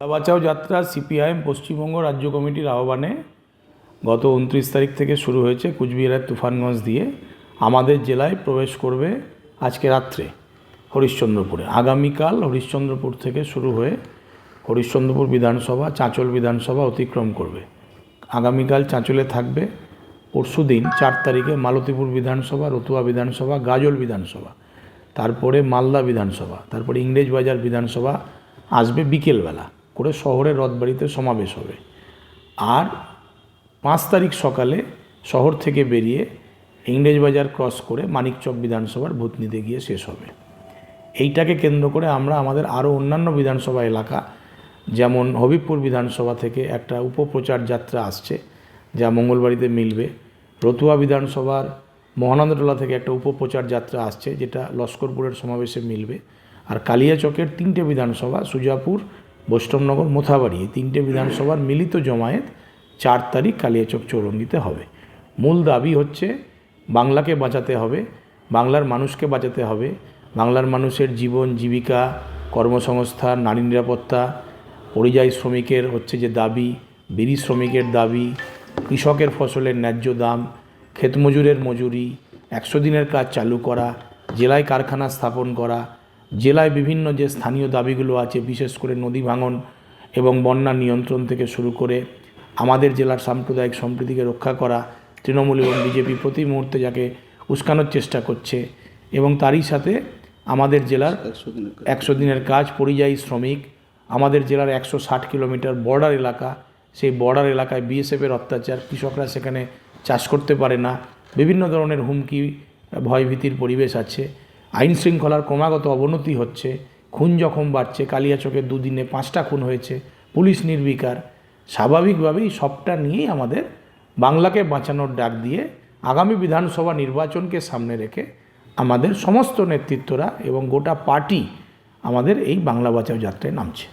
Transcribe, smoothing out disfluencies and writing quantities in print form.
বাংলা বাঁচাও যাত্রা সিপিআইএম পশ্চিমবঙ্গ রাজ্য কমিটির আহ্বানে গত 29 তারিখ থেকে শুরু হয়েছে। কুচবিহারের তুফানগঞ্জ দিয়ে আমাদের জেলায় প্রবেশ করবে আজকে রাত্রে হরিশ্চন্দ্রপুরে। আগামীকাল হরিশ্চন্দ্রপুর থেকে শুরু হয়ে হরিশ্চন্দ্রপুর বিধানসভা, চাঁচল বিধানসভা অতিক্রম করবে। আগামীকাল চাঁচলে থাকবে, পরশুদিন 4 তারিখে মালতীপুর বিধানসভা, রতুয়া বিধানসভা, গাজল বিধানসভা, তারপরে মালদা বিধানসভা, তারপরে ইংরেজবাজার বিধানসভা আসবে বিকেলবেলা করে শহরের রথবাড়িতে সমাবেশ হবে। আর 5 তারিখ সকালে শহর থেকে বেরিয়ে ইংরেজবাজার ক্রস করে মানিকচক বিধানসভার ভোট নিতে গিয়ে শেষ হবে। এইটাকে কেন্দ্র করে আমরা আমাদের আরও অন্যান্য বিধানসভা এলাকা, যেমন হবিবপুর বিধানসভা থেকে একটা উপপ্রচার যাত্রা আসছে যা মঙ্গলবাড়িতে মিলবে। রতুয়া বিধানসভার মহানন্দাটোলা থেকে একটা উপপ্রচার যাত্রা আসছে যেটা লস্করপুরের সমাবেশে মিলবে। আর কালিয়াচকের 3টে বিধানসভা, সুজাপুর, বৈষ্ণবনগর, মোথাবাড়ি, এই 3টে বিধানসভার মিলিত জমায়েত 4 তারিখ কালিয়াচক চৌরঙ্গিতে হবে। মূল দাবি হচ্ছে বাংলাকে বাঁচাতে হবে, বাংলার মানুষকে বাঁচাতে হবে। বাংলার মানুষের জীবন জীবিকা, কর্মসংস্থান, নারী নিরাপত্তা, পরিযায়ী শ্রমিকের হচ্ছে যে দাবি, বিড়ি শ্রমিকের দাবি, কৃষকের ফসলের ন্যায্য দাম, ক্ষেতমজুরের মজুরি, 100 দিনের কাজ চালু করা, জেলায় কারখানা স্থাপন করা, জেলায় বিভিন্ন যে স্থানীয় দাবিগুলো আছে, বিশেষ করে নদী ভাঙন এবং বন্যা নিয়ন্ত্রণ থেকে শুরু করে আমাদের জেলার সাম্প্রদায়িক সম্প্রীতিকে রক্ষা করা, তৃণমূল এবং বিজেপি প্রতি মুহূর্তে যাকে উস্কানোর চেষ্টা করছে, এবং তারই সাথে আমাদের জেলার 100 দিনের কাজ, পরিযায়ী শ্রমিক, আমাদের জেলার 160 কিলোমিটার বর্ডার এলাকা, সেই বর্ডার এলাকায় বিএসএফের অত্যাচার, কৃষকরা সেখানে চাষ করতে পারে না, বিভিন্ন ধরনের হুমকি, ভয়ভীতির পরিবেশ আছে, আইন শৃঙ্খলার ক্রমাগত অবনতি হচ্ছে, খুন জখম বাড়ছে। কালিয়াচকের 2 দিনে 5টা খুন হয়েছে, পুলিশ নির্বিকার। স্বাভাবিকভাবেই সবটা নিয়েই আমাদের বাংলাকে বাঁচানোর ডাক দিয়ে আগামী বিধানসভা নির্বাচনকে সামনে রেখে আমাদের সমস্ত নেতৃত্বরা এবং গোটা পার্টি আমাদের এই বাংলা বাঁচাও যাত্রায় নামছে।